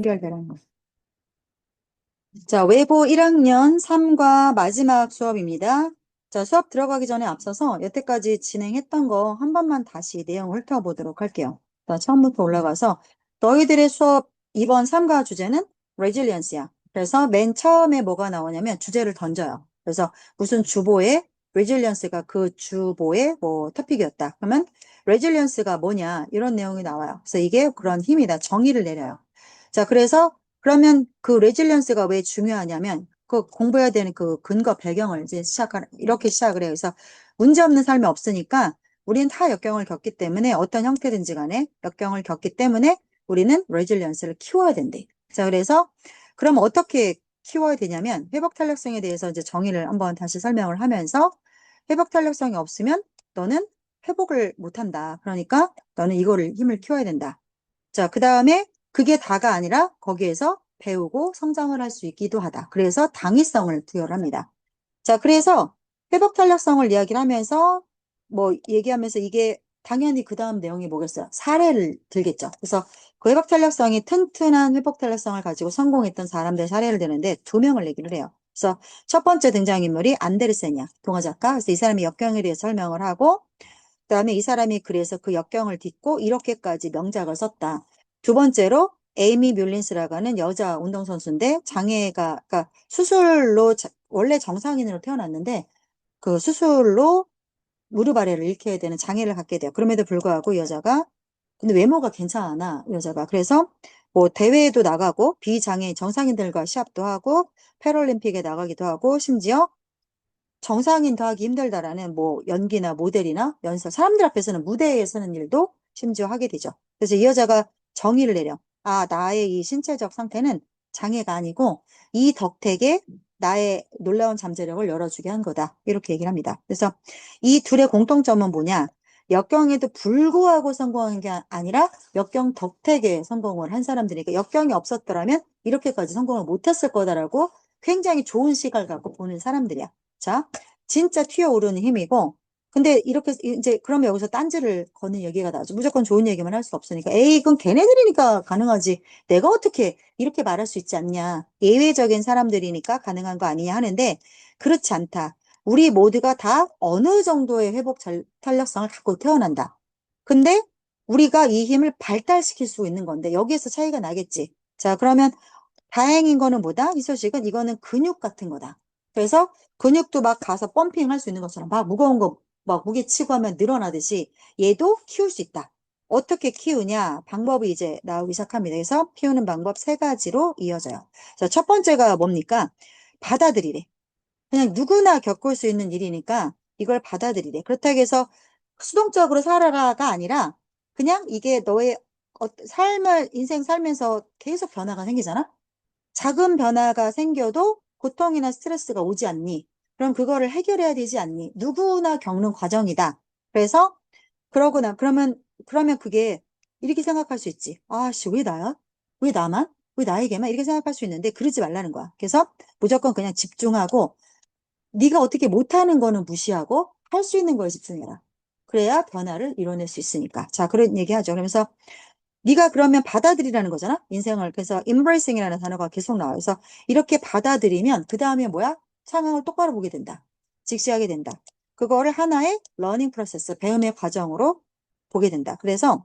연결되는 거. 자, 외고 1학년 3과 마지막 수업입니다. 자, 수업 들어가기 전에 앞서서 여태까지 진행했던 거 한 번만 다시 내용을 훑어보도록 할게요. 자, 처음부터 올라가서 너희들의 수업 이번 3과 주제는 resilience야. 그래서 맨 처음에 뭐가 나오냐면 주제를 던져요. 그래서 무슨 주보에 resilience가 그 주보의 뭐 토픽이었다. 그러면 resilience가 뭐냐 이런 내용이 나와요. 그래서 이게 그런 힘이다. 정의를 내려요. 자, 그래서 그러면 그 레질리언스가 왜 중요하냐면 그 공부해야 되는 그 근거 배경을 이제 이렇게 시작을 해요. 그래서 문제 없는 삶이 없으니까 우리는 다 역경을 겪기 때문에 어떤 형태든지 간에 역경을 겪기 때문에 우리는 레질리언스를 키워야 된대. 자, 그래서 그럼 어떻게 키워야 되냐면 회복 탄력성에 대해서 이제 정의를 한번 다시 설명을 하면서 회복 탄력성이 없으면 너는 회복을 못 한다. 그러니까 너는 이거를 힘을 키워야 된다. 자, 그 다음에 그게 다가 아니라 거기에서 배우고 성장을 할 수 있기도 하다. 그래서 당위성을 부여를 합니다. 자, 그래서 회복 탄력성을 이야기를 하면서 뭐 얘기하면서 이게 당연히 그 다음 내용이 뭐겠어요? 사례를 들겠죠. 그래서 그 회복 탄력성이 튼튼한 회복 탄력성을 가지고 성공했던 사람들 사례를 드는데 두 명을 얘기를 해요. 그래서 첫 번째 등장인물이 안데르센이야. 동화 작가. 그래서 이 사람이 역경에 대해서 설명을 하고 그다음에 이 사람이 그래서 그 역경을 딛고 이렇게까지 명작을 썼다. 두 번째로 에이미 뮬린스라고 하는 여자 운동선수인데 장애가 그러니까 수술로 원래 정상인으로 태어났는데 그 수술로 무릎 아래를 잃게 되는 장애를 갖게 돼요. 그럼에도 불구하고 이 여자가 근데 외모가 괜찮아 이 여자가. 그래서 뭐 대회에도 나가고 비장애인 정상인들과 시합도 하고 패럴림픽에 나가기도 하고 심지어 정상인 더 하기 힘들다라는 뭐 연기나 모델이나 연설, 사람들 앞에서는 무대에 서는 일도 심지어 하게 되죠. 그래서 이 여자가 정의를 내려. 아, 나의 이 신체적 상태는 장애가 아니고 이 덕택에 나의 놀라운 잠재력을 열어주게 한 거다. 이렇게 얘기를 합니다. 그래서 이 둘의 공통점은 뭐냐? 역경에도 불구하고 성공한 게 아니라 역경 덕택에 성공을 한 사람들이니까 역경이 없었더라면 이렇게까지 성공을 못했을 거다라고 굉장히 좋은 시각을 갖고 보는 사람들이야. 자, 진짜 튀어오르는 힘이고, 근데 이렇게 이제 그러면 여기서 딴지를 거는 얘기가 나죠. 무조건 좋은 얘기만 할 수 없으니까. 에이, 그건 걔네들이니까 가능하지. 내가 어떻게 이렇게 말할 수 있지 않냐. 예외적인 사람들이니까 가능한 거 아니냐 하는데, 그렇지 않다. 우리 모두가 다 어느 정도의 탄력성을 갖고 태어난다. 근데 우리가 이 힘을 발달시킬 수 있는 건데, 여기에서 차이가 나겠지. 자, 그러면 다행인 거는 뭐다? 이 소식은 이거는 근육 같은 거다. 그래서 근육도 막 가서 펌핑 할 수 있는 것처럼 막 무거운 거 막 무게 치고 하면 늘어나듯이 얘도 키울 수 있다. 어떻게 키우냐? 방법이 이제 나오기 시작합니다. 그래서 키우는 방법 세 가지로 이어져요. 자, 첫 번째가 뭡니까? 받아들이래. 그냥 누구나 겪을 수 있는 일이니까 이걸 받아들이래. 그렇다고 해서 수동적으로 살아라가 아니라 그냥 이게 너의 인생 살면서 계속 변화가 생기잖아? 작은 변화가 생겨도 고통이나 스트레스가 오지 않니? 그럼 그거를 해결해야 되지 않니? 누구나 겪는 과정이다. 그래서 그러면 그게 이렇게 생각할 수 있지. 아씨, 왜 나야? 왜 나만? 왜 나에게만? 이렇게 생각할 수 있는데 그러지 말라는 거야. 그래서 무조건 그냥 집중하고 네가 어떻게 못하는 거는 무시하고 할 수 있는 거에 집중해라. 그래야 변화를 이뤄낼 수 있으니까. 자, 그런 얘기 하죠. 그러면서 네가 그러면 받아들이라는 거잖아. 인생을. 그래서 embracing이라는 단어가 계속 나와요. 그래서 이렇게 받아들이면 그 다음에 뭐야? 상황을 똑바로 보게 된다. 직시하게 된다. 그거를 하나의 러닝 프로세스, 배움의 과정으로 보게 된다. 그래서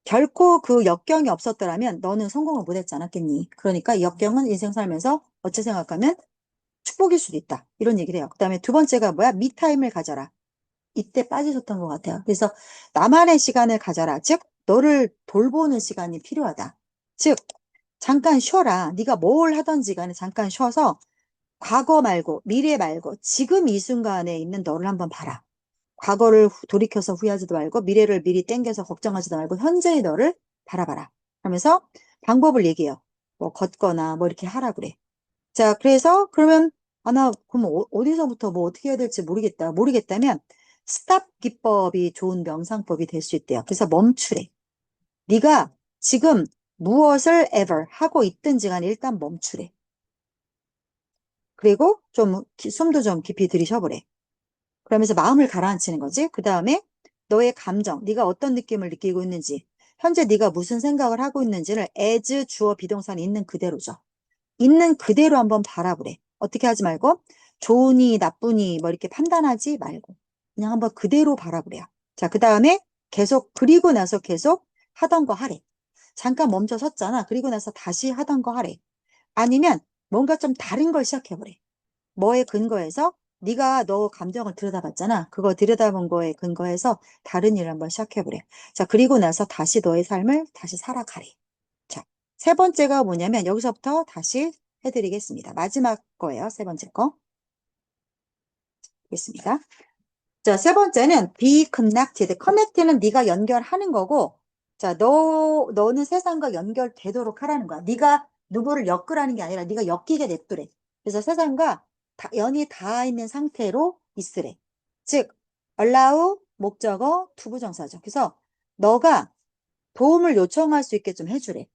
결코 그 역경이 없었더라면 너는 성공을 못했지 않았겠니? 그러니까 이 역경은 인생 살면서 어찌 생각하면 축복일 수도 있다. 이런 얘기를 해요. 그 다음에 두 번째가 뭐야? 미타임을 가져라. 이때 빠지셨던 것 같아요. 그래서 나만의 시간을 가져라. 즉, 너를 돌보는 시간이 필요하다. 즉, 잠깐 쉬어라. 네가 뭘 하던지 간에 잠깐 쉬어서 과거 말고 미래 말고 지금 이 순간에 있는 너를 한번 봐라. 과거를 돌이켜서 후회하지도 말고 미래를 미리 땡겨서 걱정하지도 말고 현재의 너를 바라봐라. 하면서 방법을 얘기해요. 뭐 걷거나 뭐 이렇게 하라 그래. 자, 그래서 그러면 나 그럼 어디서부터 뭐 어떻게 해야 될지 모르겠다면 스탑 기법이 좋은 명상법이 될 수 있대요. 그래서 멈추래. 네가 지금 무엇을 ever 하고 있든지 간에 일단 멈추래. 그리고 좀 숨도 좀 깊이 들이쉬어보래. 그러면서 마음을 가라앉히는 거지. 그 다음에 너의 감정, 네가 어떤 느낌을 느끼고 있는지 현재 네가 무슨 생각을 하고 있는지를 as 주어 비동사는 있는 그대로죠. 있는 그대로 한번 바라보래. 어떻게 하지 말고 좋으니 나쁘니 뭐 이렇게 판단하지 말고 그냥 한번 그대로 바라보래요. 자, 그 다음에 계속 그리고 나서 계속 하던 거 하래. 잠깐 멈춰 섰잖아. 그리고 나서 다시 하던 거 하래. 아니면 뭔가 좀 다른 걸 시작해보래. 뭐에 근거해서 네가 너 감정을 들여다봤잖아. 그거 들여다본 거에 근거해서 다른 일을 한번 시작해보래. 자, 그리고 나서 다시 너의 삶을 다시 살아가래. 자, 세 번째가 뭐냐면 여기서부터 다시 해드리겠습니다. 마지막 거예요. 세 번째 거. 있습니다. 자, 세 번째는 be connected. connect는 네가 연결하는 거고, 자, 너는 세상과 연결되도록 하라는 거야. 네가 누구를 엮으라는 게 아니라 네가 엮이게 냅두래. 그래서 세상과 연이 닿아 있는 상태로 있으래. 즉, allow 목적어 투부정사죠. 그래서 너가 도움을 요청할 수 있게 좀 해주래.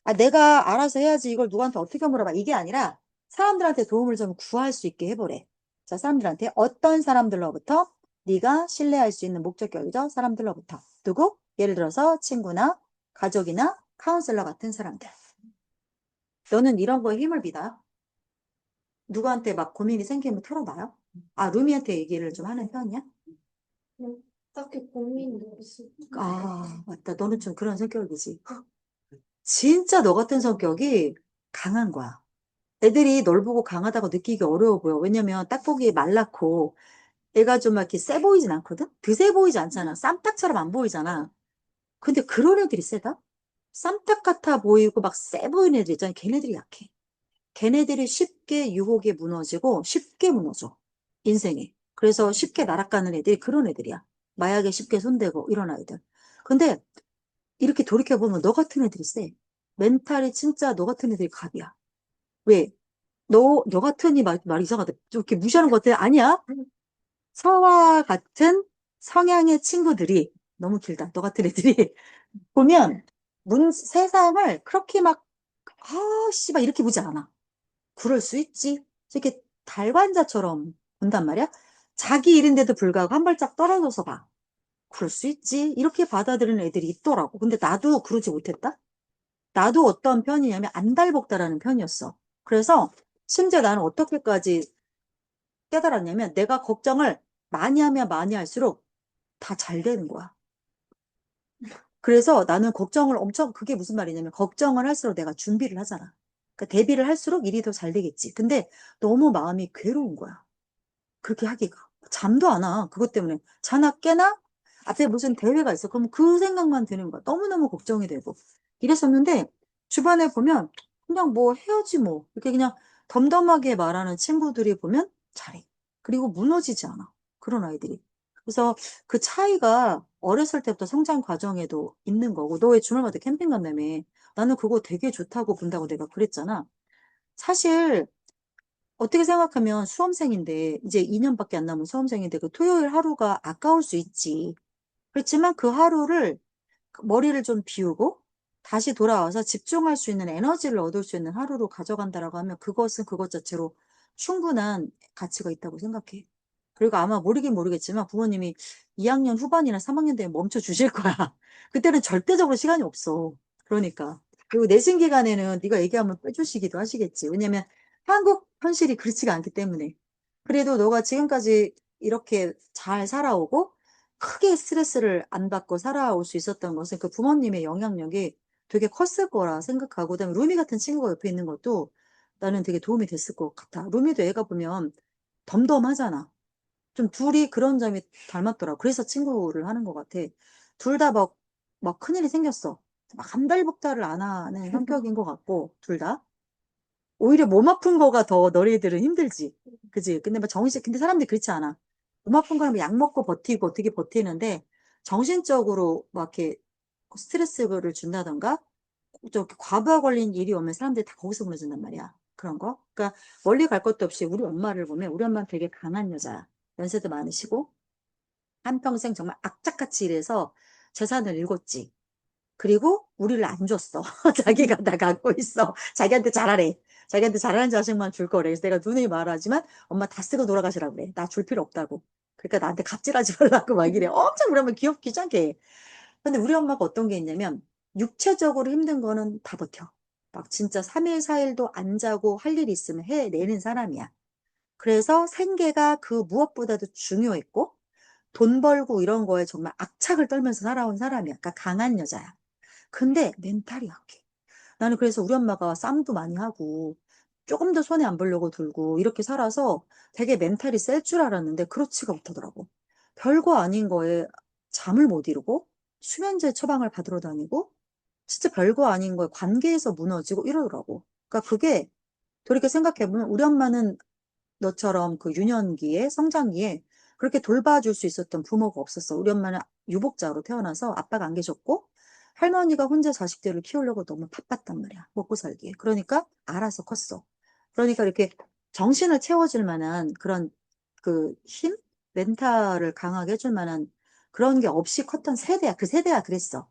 아, 내가 알아서 해야지 이걸 누구한테 어떻게 물어봐. 이게 아니라 사람들한테 도움을 좀 구할 수 있게 해보래. 자, 사람들한테 어떤 사람들로부터 네가 신뢰할 수 있는 목적격이죠. 사람들로부터. 누구? 예를 들어서 친구나 가족이나 카운슬러 같은 사람들. 너는 이런 거에 힘을 비다. 누구한테 막 고민이 생기면 털어놔요? 아, 루미한테 얘기를 좀 하는 편이야? 딱히 고민도 없어. 아, 맞다. 너는 좀 그런 성격이지. 진짜 너 같은 성격이 강한 거야. 애들이 널 보고 강하다고 느끼기 어려워 보여. 왜냐면 딱 보기에 말랐고 애가 좀 막 이렇게 세 보이진 않거든? 드세 보이지 않잖아. 쌈딱처럼 안 보이잖아. 근데 그런 애들이 세다? 쌈딱 같아 보이고 막 세 보이는 애들 있잖아. 걔네들이 약해. 걔네들이 쉽게 유혹에 무너지고 쉽게 무너져. 인생에. 그래서 쉽게 날아가는 애들이 그런 애들이야. 마약에 쉽게 손대고 이런 아이들. 근데 이렇게 돌이켜보면 너 같은 애들이 세. 멘탈이 진짜 너 같은 애들이 갑이야. 왜? 너 같으니 말 이상하다. 좀 이렇게 무시하는 것 같아. 아니야. 서와 같은 성향의 친구들이 너무 길다. 너 같은 애들이 보면 세상을 그렇게 막, 씨, 막 이렇게 보지 않아. 그럴 수 있지. 이렇게 달관자처럼 본단 말이야. 자기 일인데도 불구하고 한 발짝 떨어져서 봐. 그럴 수 있지. 이렇게 받아들이는 애들이 있더라고. 근데 나도 그러지 못했다. 나도 어떤 편이냐면 안달복달하는 편이었어. 그래서 심지어 나는 어떻게까지 깨달았냐면 내가 걱정을 많이 하면 많이 할수록 다 잘 되는 거야. 그래서 나는 걱정을 엄청, 그게 무슨 말이냐면 걱정을 할수록 내가 준비를 하잖아. 그러니까 대비를 할수록 일이 더 잘 되겠지. 근데 너무 마음이 괴로운 거야. 그렇게 하기가. 잠도 안 와. 그것 때문에. 자나 깨나? 앞에 무슨 대회가 있어. 그럼 그 생각만 드는 거야. 너무너무 걱정이 되고. 이랬었는데, 주변에 보면, 그냥 뭐 해야지 뭐. 이렇게 그냥 덤덤하게 말하는 친구들이 보면 잘해. 그리고 무너지지 않아. 그런 아이들이. 그래서 그 차이가 어렸을 때부터 성장 과정에도 있는 거고, 너 왜 주말마다 캠핑 간다며. 나는 그거 되게 좋다고 본다고 내가 그랬잖아. 사실, 어떻게 생각하면 수험생인데, 이제 2년밖에 안 남은 수험생인데, 그 토요일 하루가 아까울 수 있지. 그렇지만 그 하루를, 머리를 좀 비우고, 다시 돌아와서 집중할 수 있는 에너지를 얻을 수 있는 하루로 가져간다라고 하면, 그것은 그것 자체로 충분한 가치가 있다고 생각해. 그리고 아마 모르긴 모르겠지만, 부모님이 2학년 후반이나 3학년 되면 멈춰 주실 거야. 그때는 절대적으로 시간이 없어. 그러니까. 그리고 내신 기간에는 네가 얘기하면 빼주시기도 하시겠지. 왜냐면 한국 현실이 그렇지가 않기 때문에. 그래도 너가 지금까지 이렇게 잘 살아오고 크게 스트레스를 안 받고 살아올 수 있었던 것은 그 부모님의 영향력이 되게 컸을 거라 생각하고, 그다음에 루미 같은 친구가 옆에 있는 것도 나는 되게 도움이 됐을 것 같아. 루미도 애가 보면 덤덤하잖아. 좀 둘이 그런 점이 닮았더라. 그래서 친구를 하는 것 같아. 둘 다 막 큰일이 생겼어. 막 한달복달을 안 하는 성격인 것 같고, 둘 다. 오히려 몸 아픈 거가 더 너희들은 힘들지. 그지? 근데 뭐 근데 사람들이 그렇지 않아. 몸 아픈 거는 약 먹고 버티고 어떻게 버티는데, 정신적으로 막 이렇게 스트레스를 준다던가, 저 과부하 걸린 일이 오면 사람들이 다 거기서 무너진단 말이야. 그런 거. 그러니까 멀리 갈 것도 없이 우리 엄마를 보면 우리 엄마는 되게 강한 여자야. 연세도 많으시고, 한평생 정말 악착같이 일해서 재산을 읽었지. 그리고 우리를 안 줬어. 자기가 다 갖고 있어. 자기한테 잘하래. 자기한테 잘하는 자식만 줄 거래. 그래서 내가 누누이 말하지만 엄마 다 쓰고 돌아가시라고 그래. 나 줄 필요 없다고. 그러니까 나한테 갑질하지 말라고 막 이래. 엄청 그러면 귀찮게 해. 근데 우리 엄마가 어떤 게 있냐면, 육체적으로 힘든 거는 다 버텨. 막 진짜 3일, 4일도 안 자고 할 일이 있으면 해내는 사람이야. 그래서 생계가 그 무엇보다도 중요했고, 돈 벌고 이런 거에 정말 악착을 떨면서 살아온 사람이야. 그러니까 강한 여자야. 근데 멘탈이 약해. 나는 그래서 우리 엄마가 쌈도 많이 하고, 조금 더 손해 안 보려고 들고, 이렇게 살아서 되게 멘탈이 셀 줄 알았는데, 그렇지가 못하더라고. 별거 아닌 거에 잠을 못 이루고, 수면제 처방을 받으러 다니고, 진짜 별거 아닌 거에 관계에서 무너지고 이러더라고. 그러니까 그게 돌이켜 생각해보면 우리 엄마는 너처럼 그 유년기에, 성장기에 그렇게 돌봐줄 수 있었던 부모가 없었어. 우리 엄마는 유복자로 태어나서 아빠가 안 계셨고, 할머니가 혼자 자식들을 키우려고 너무 바빴단 말이야. 먹고 살기에. 그러니까 알아서 컸어. 그러니까 이렇게 정신을 채워줄 만한 그런 그 힘? 멘탈을 강하게 해줄 만한 그런 게 없이 컸던 세대야. 그 세대가 그랬어.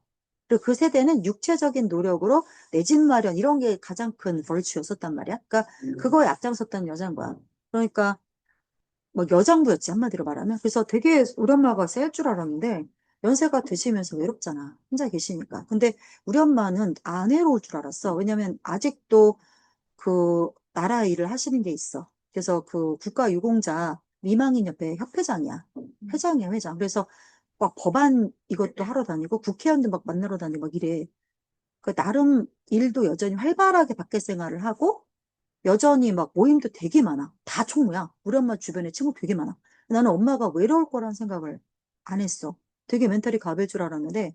그리고 그 세대는 육체적인 노력으로 내 집 마련 이런 게 가장 큰 벌추였었단 말이야. 그러니까 그거에 앞장섰던 여자인 거야. 그러니까 뭐 여장부였지 한마디로 말하면. 그래서 되게 우리 엄마가 셀 줄 알았는데 연세가 드시면서 외롭잖아. 혼자 계시니까. 근데 우리 엄마는 안 외로울 줄 알았어. 왜냐면 아직도 그 나라 일을 하시는 게 있어. 그래서 그 국가유공자 미망인협회 협회장이야. 회장이야, 회장. 그래서 막 법안 이것도 하러 다니고 국회의원들 막 만나러 다니고 막 이래. 그 나름 일도 여전히 활발하게 밖에 생활을 하고 여전히 막 모임도 되게 많아. 다 총무야. 우리 엄마 주변에 친구 되게 많아. 나는 엄마가 외로울 거란 생각을 안 했어. 되게 멘탈이 가벼울 줄 알았는데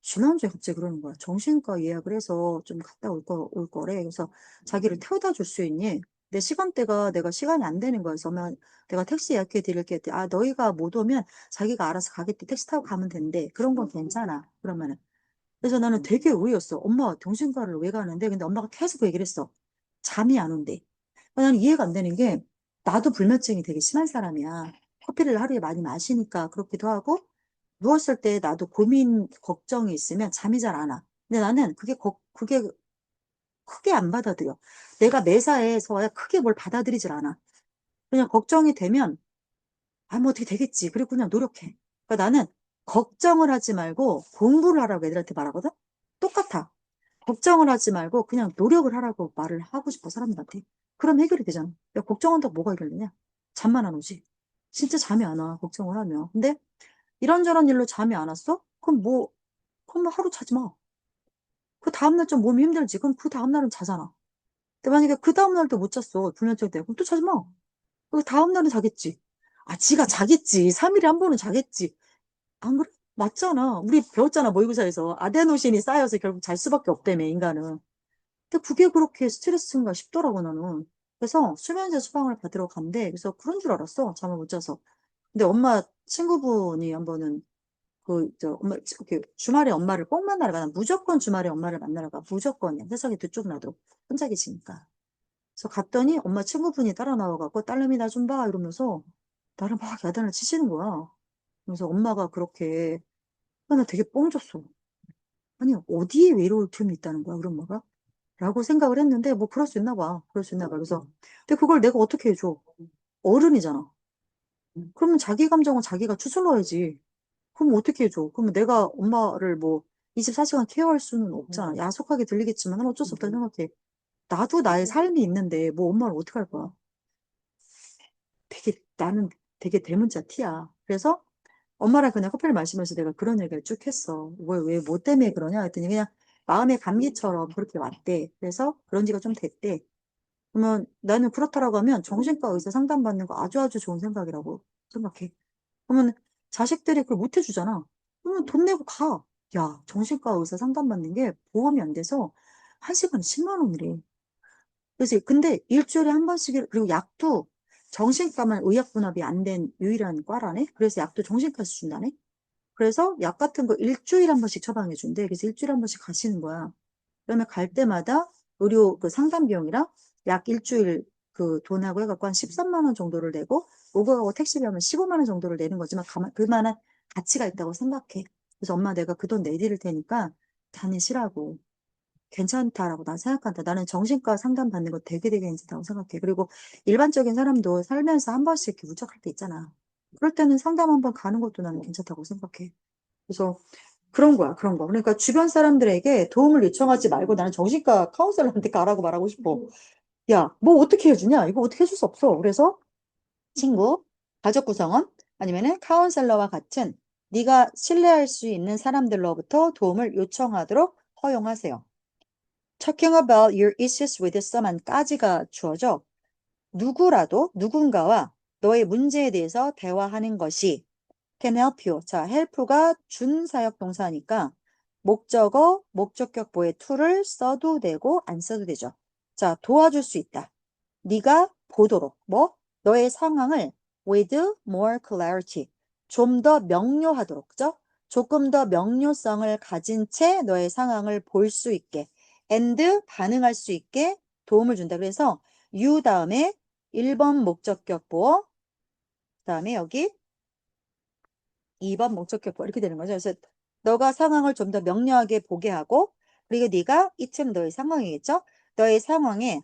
지난주에 갑자기 그러는 거야. 정신과 예약을 해서 좀 갔다 올 거래. 그래서 자기를 태워다 줄 수 있니? 내 시간대가 내가 시간이 안 되는 거여서 엄마 내가 택시 예약해 드릴게 했더니 아 너희가 못 오면 자기가 알아서 가겠대. 택시 타고 가면 된대. 그런 건 괜찮아. 그러면은 그래서 나는 되게 의외였어. 엄마 정신과를 왜 가는데? 근데 엄마가 계속 그 얘기를 했어. 잠이 안 온대. 나는 이해가 안 되는 게 나도 불면증이 되게 심한 사람이야. 커피를 하루에 많이 마시니까 그렇기도 하고 누웠을 때 나도 고민, 걱정이 있으면 잠이 잘 안 와. 근데 나는 그게 크게 안 받아들여. 내가 매사에서야 크게 뭘 받아들이질 않아. 그냥 걱정이 되면 아, 뭐 어떻게 되겠지. 그리고 그냥 노력해. 그러니까 나는 걱정을 하지 말고 공부를 하라고 애들한테 말하거든? 똑같아. 걱정을 하지 말고 그냥 노력을 하라고 말을 하고 싶어, 사람들한테. 그럼 해결이 되잖아. 야, 걱정한다고 뭐가 해결되냐? 잠만 안 오지. 진짜 잠이 안 와, 걱정을 하면. 근데 이런저런 일로 잠이 안 왔어? 그럼 뭐 하루 자지 마. 그 다음날 좀 몸이 힘들지. 그럼 그 다음날은 자잖아. 근데 만약에 그 다음날도 못 잤어. 불면증 때문에. 그럼 또 자지 마. 그 다음날은 자겠지. 아, 지가 자겠지. 3일에 한 번은 자겠지. 안 그래? 맞잖아. 우리 배웠잖아, 모의고사에서. 아데노신이 쌓여서 결국 잘 수밖에 없다며, 인간은. 근데 그게 그렇게 스트레스인가 싶더라고, 나는. 그래서 수면제 처방을 받으러 간대. 그래서 그런 줄 알았어. 잠을 못 자서. 근데 엄마 친구분이 한 번은 엄마, 이렇게 주말에 엄마를 꼭 만나러 가. 난 무조건 주말에 엄마를 만나러 가. 무조건이야. 세상에 두쪽 나도. 혼자 계시니까. 그래서 갔더니 엄마 친구분이 따라 나와갖고, 딸내미 나 좀 봐. 이러면서 나를 막 야단을 치시는 거야. 그래서 엄마가 그렇게, 나 되게 뻥졌어. 아니, 어디에 외로울 틈이 있다는 거야, 우리 엄마가? 라고 생각을 했는데, 뭐, 그럴 수 있나 봐. 그럴 수 있나 봐. 그래서, 근데 그걸 내가 어떻게 해줘? 어른이잖아. 그러면 자기 감정은 자기가 추스러야지. 그럼 어떻게 해줘? 그러면 내가 엄마를 뭐 24시간 케어할 수는 없잖아. 야속하게 들리겠지만 어쩔 수 없다 생각해. 나도 나의 삶이 있는데 뭐 엄마를 어떻게 할 거야? 나는 되게 대문자 티야. 그래서 엄마랑 그냥 커피를 마시면서 내가 그런 얘기를 쭉 했어. 왜, 뭐 때문에 그러냐? 했더니 그냥 마음의 감기처럼 그렇게 왔대. 그래서 그런 지가 좀 됐대. 그러면 나는 그렇다라고 하면 정신과 의사 상담받는 거 아주 아주 좋은 생각이라고 생각해. 그러면 자식들이 그걸 못 해주잖아. 그러면 돈 내고 가. 야, 정신과 의사 상담받는 게 보험이 안 돼서 한 시간에 10만 원이래. 그래서 근데 일주일에 한 번씩 그리고 약도 정신과만 의약분업이 안 된 유일한 과라네. 그래서 약도 정신과에서 준다네. 그래서 약 같은 거 일주일에 한 번씩 처방해 준대. 그래서 일주일에 한 번씩 가시는 거야. 그러면 갈 때마다 의료 그 상담 비용이랑 약 일주일 그 돈하고 해갖고 한 13만 원 정도를 내고 오고 가고 택시비 하면 15만 원 정도를 내는 거지만 그만한 가치가 있다고 생각해. 그래서 엄마 내가 그 돈 내드릴 테니까 다니시라고. 괜찮다라고 난 생각한다. 나는 정신과 상담 받는 거 되게 되게 괜찮다고 생각해. 그리고 일반적인 사람도 살면서 한 번씩 이렇게 울적할 때 있잖아. 그럴 때는 상담 한번 가는 것도 나는 괜찮다고 생각해. 그래서 그런 거야, 그런 거. 그러니까 주변 사람들에게 도움을 요청하지 말고 나는 정신과 카운sel러한테 가라고 말하고 싶어. 야, 뭐 어떻게 해주냐? 이거 어떻게 해줄 수 없어. 그래서 친구, 가족 구성원, 아니면은 카운셀러와 같은 네가 신뢰할 수 있는 사람들로부터 도움을 요청하도록 허용하세요. Talking about your issues with someone까지가 주어져 누구라도 누군가와 너의 문제에 대해서 대화하는 것이 can help you. 자, help가 준사역 동사니까 목적어, 목적격보의 to를 써도 되고 안 써도 되죠. 자, 도와줄 수 있다. 네가 보도록 뭐 너의 상황을 with more clarity 좀 더 명료하도록 그죠? 조금 더 명료성을 가진 채 너의 상황을 볼 수 있게 and 반응할 수 있게 도움을 준다. 그래서 you 다음에 1번 목적격 보어 그다음에 여기 2번 목적격 보어 이렇게 되는 거죠. 그래서 너가 상황을 좀 더 명료하게 보게 하고 그리고 네가 이쯤 너의 상황이겠죠? 너의 상황에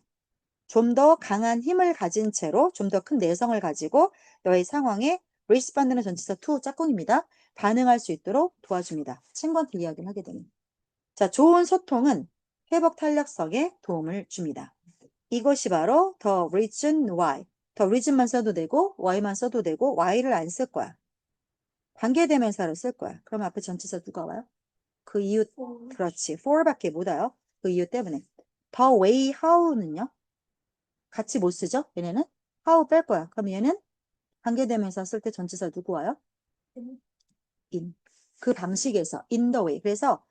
좀 더 강한 힘을 가진 채로 좀 더 큰 내성을 가지고 너의 상황에 respond는 전치사 to 짝꿍입니다. 반응할 수 있도록 도와줍니다. 친구한테 이야기를 하게 되면. 자, 좋은 소통은 회복 탄력성에 도움을 줍니다. 이것이 바로 the reason why. the reason만 써도 되고 why만 써도 되고 why를 안 쓸 거야. 관계대명사를 쓸 거야. 그럼 앞에 전치사 누가 와요? 그 이유, 그렇지. for밖에 못 와요. 그 이유 때문에. the way, how는요? 같이 못 쓰죠? 얘네는 how 뺄 거야. 그럼 얘는 관계대명사 쓸 때 전치사 누구 와요? in. 그 방식에서 in the way. 그래서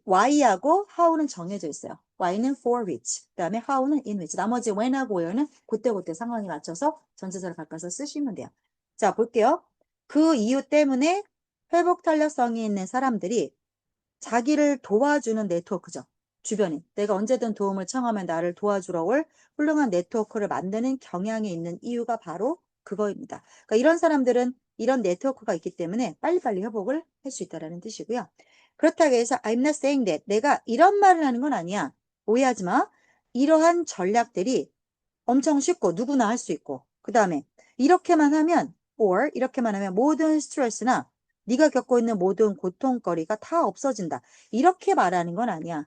why하고 how는 정해져 있어요. why는 for which. 그다음에 how는 in which. 나머지 when하고 where는 그때그때 상황에 맞춰서 전치사를 바꿔서 쓰시면 돼요. 자, 볼게요. 그 이유 때문에 회복 탄력성이 있는 사람들이 자기를 도와주는 네트워크죠. 주변에. 내가 언제든 도움을 청하면 나를 도와주러 올 훌륭한 네트워크를 만드는 경향이 있는 이유가 바로 그거입니다. 그러니까 이런 사람들은 이런 네트워크가 있기 때문에 빨리빨리 회복을 할 수 있다는 뜻이고요. 그렇다고 해서 I'm not saying that 내가 이런 말을 하는 건 아니야. 오해하지 마. 이러한 전략들이 엄청 쉽고 누구나 할 수 있고 그 다음에 이렇게만 하면 or 이렇게만 하면 모든 스트레스나 네가 겪고 있는 모든 고통거리가 다 없어진다. 이렇게 말하는 건 아니야.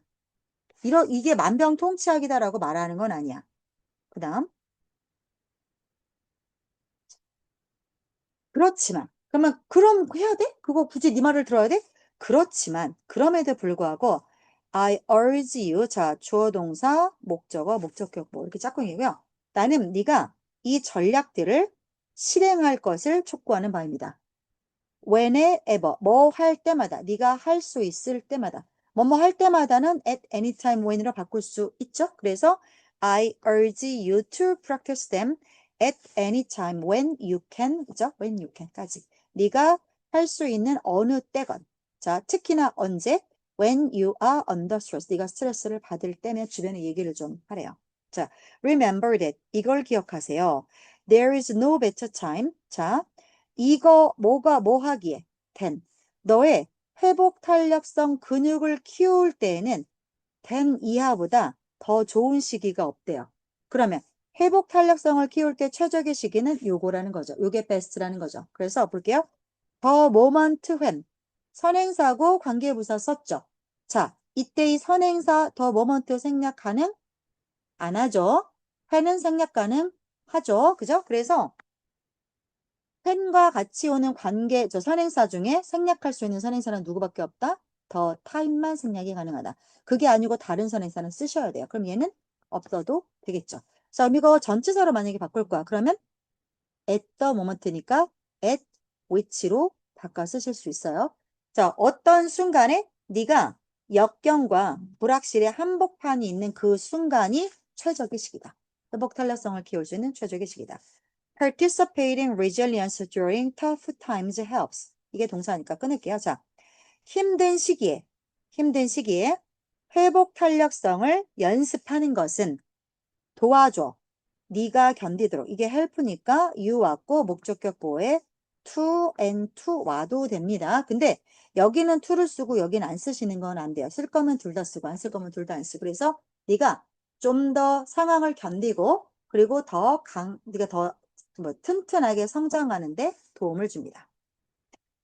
이게 만병통치약이다라고 말하는 건 아니야. 그 다음 그렇지만 그러면 그럼 해야 돼? 그거 굳이 네 말을 들어야 돼? 그렇지만 그럼에도 불구하고 I urge you 자 주어 동사 목적어 목적격 뭐 이렇게 짝꿍이고요. 나는 네가 이 전략들을 실행할 것을 촉구하는 바입니다. whenever 뭐 할 때마다 네가 할 수 있을 때마다 뭐뭐 할 때마다는 at any time when으로 바꿀 수 있죠. 그래서 I urge you to practice them at any time when you can 그죠? when you can까지 네가 할 수 있는 어느 때건 자 특히나 언제 when you are under stress 네가 스트레스를 받을 때면 주변에 얘기를 좀 하래요. 자 remember that 이걸 기억하세요. There is no better time 자 이거 뭐가 뭐 하기에 된 너의 회복 탄력성 근육을 키울 때에는 된 이하보다 더 좋은 시기가 없대요. 그러면 회복 탄력성을 키울 때 최적의 시기는 요거라는 거죠. 요게 베스트라는 거죠. 그래서 볼게요. The moment when 선행사고 관계부사 썼죠. 자, 이때 이 선행사 the moment 생략 가능? 안 하죠. when은 생략 가능? 하죠. 그죠? 그래서 펜과 같이 오는 관계, 저 선행사 중에 생략할 수 있는 선행사는 누구밖에 없다? 더 타임만 생략이 가능하다. 그게 아니고 다른 선행사는 쓰셔야 돼요. 그럼 얘는 없어도 되겠죠. 자, 그럼 이거 전치사로 만약에 바꿀 거야. 그러면 at the moment니까 at which로 바꿔 쓰실 수 있어요. 자, 어떤 순간에 네가 역경과 불확실의 한복판이 있는 그 순간이 최적의 시기다. 회복 탄력성을 키울 수 있는 최적의 시기다. Participating resilience during tough times helps. 이게 동사니까 끊을게요. 자, 힘든 시기에 회복 탄력성을 연습하는 것은 도와줘. 네가 견디도록. 이게 help니까 you 왔고 목적격 보호에 to and to 와도 됩니다. 근데 여기는 to를 쓰고 여기는 안 쓰시는 건 안 돼요. 쓸 거면 둘 다 쓰고 안 쓸 거면 둘 다 안 쓰고. 그래서 네가 좀 더 상황을 견디고 그리고 네가 더 뭐 튼튼하게 성장하는데 도움을 줍니다.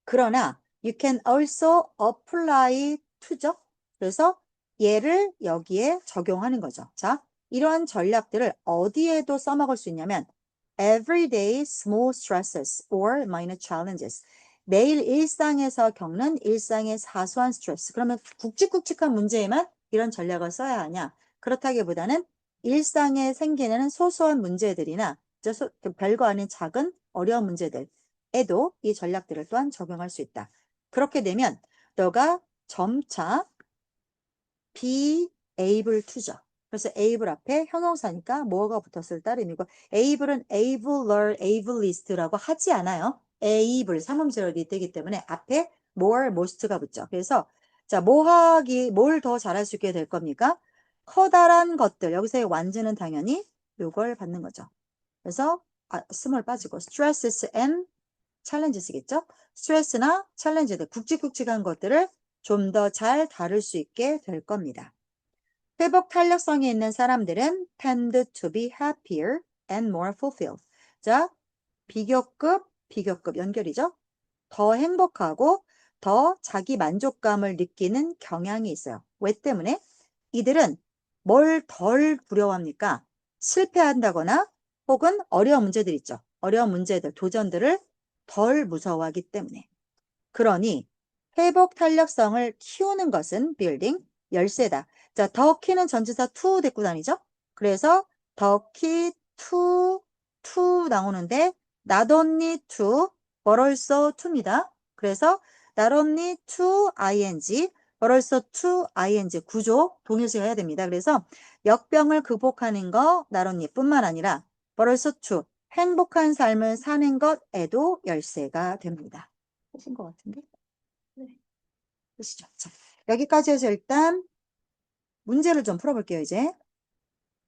그러나 You can also apply to죠. 그래서 얘를 여기에 적용하는 거죠. 자, 이러한 전략들을 어디에도 써먹을 수 있냐면 everyday small stresses or minor challenges. 매일 일상에서 겪는 일상의 사소한 스트레스. 그러면 굵직굵직한 문제에만 이런 전략을 써야 하냐? 그렇다기보다는 일상에 생기는 소소한 문제들이나 별거 아닌 작은 어려운 문제들에도 이 전략들을 또한 적용할 수 있다. 그렇게 되면 너가 점차 be able to죠. 그래서 able 앞에 형용사니까 뭐가 붙었을 따름이고 able은 abler, ableist라고 하지 않아요. able, 삼음절이 되기 때문에 앞에 more, most가 붙죠. 그래서 자, 뭘 더 잘할 수 있게 될 겁니까? 커다란 것들, 여기서의 완주는 당연히 요걸 받는 거죠. 그래서 스몰 빠지고 stresses and challenges겠죠? 스트레스나 챌린지들, 굵직굵직한 것들을 좀 더 잘 다룰 수 있게 될 겁니다. 회복 탄력성이 있는 사람들은 tend to be happier and more fulfilled. 자, 비교급 연결이죠? 더 행복하고 더 자기 만족감을 느끼는 경향이 있어요. 왜 때문에? 이들은 뭘 덜 두려워합니까? 실패한다거나 혹은 어려운 문제들 있죠. 어려운 문제들, 도전들을 덜 무서워하기 때문에. 그러니 회복 탄력성을 키우는 것은 building, 열쇠다. 자, 더 키는 전치사 to 데리고 다니죠? 그래서 더 key to 나오는데 not only to, but also to입니다. 그래서 not only to ing, but also to ing 구조 동일시가 해야 됩니다. 그래서 역병을 극복하는 거 not only 뿐만 아니라 but also to 행복한 삶을 사는 것에도 열쇠가 됩니다. 하신 것 같은데? 네. 보시죠. 자, 여기까지 해서 일단 문제를 좀 풀어볼게요, 이제.